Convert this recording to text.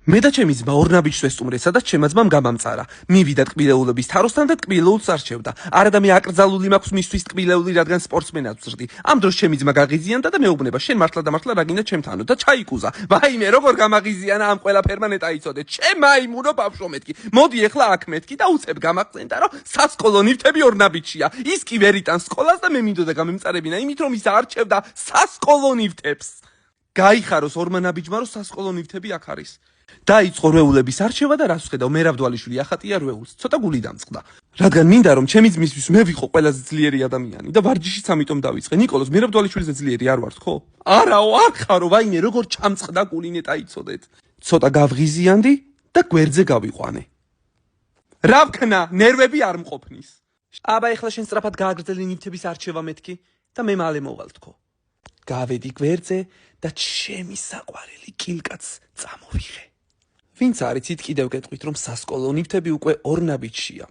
მე და ჩემი ძმა ორნაბიჯს ვესტუმრე, სადაც ჩემმა ძმამ გამამწარა. მივიდა ტკბილეულების თაროსთან და ტკბილეულს არჩევდა. არა და მე აკრძალული მაქვს მისთვის ტკბილეული, რადგან სპორტსმენად ვზრდი. ამ დროს ჩემი ძმა გაღიზიანდა და მეუბნება, შენ მართლა და მართლა რა გინდა ჩემთანო და ჩაიკუზა. ვაიმე, როგორ გამაღიზიანა ამ ყველაფერმა ნეტაიცოდე. ჩემ მაიმუნო ბავშვო მეთქი. მოდი ეხლა აქ მეთქი და უცებ გამახსენდა, რომ სასკოლო ნივთები ორნაბიჯია. ის კი ვერ იტანს სკოლას და მე მინდოდა გამემწარებინა, იმით რომ ის არჩევდა სასკოლო ნივთებს. გაიხაროს ორმა ნაბიჯმა, რომ სასკოლო ნივთები აქ არის. დაიწყო რვეულების არჩევა და რას ვხედავ, მერავდვალიშვილი ახატია რვეულს. ცოტა გული დამწყდა. რადგან მინდა რომ ჩემი ძმისთვის მე ვიყო ყველაზე ძლიერი ადამიანი და ვარჯიშიც ამიტომ დავიწყე. ნიკოლოზ, მერავდვალიშვილზე ძლიერი არ ვართ, ხო? არაო, არ ხარო, ვაიმე, როგორ ჩამწყდა გული ნეტაიცოდეთ. ცოტა გავღიზიანდი და გვერდზე გავიყვანე. რა ვქნა, ნერვები არ მყოფნის. აბა ეხლა შენ სწრაფად გააგრძელი ნივთების არჩევა მეთქი და მე მალე მოვალ თქო. გავედი გვერდზე და ჩემი საყვარელი კილკაც წამოვიღე. ვინც არიცით, კიდევ გეტყვით, რომ სასკოლო ნივთები უკვე ორნაბიჯშია.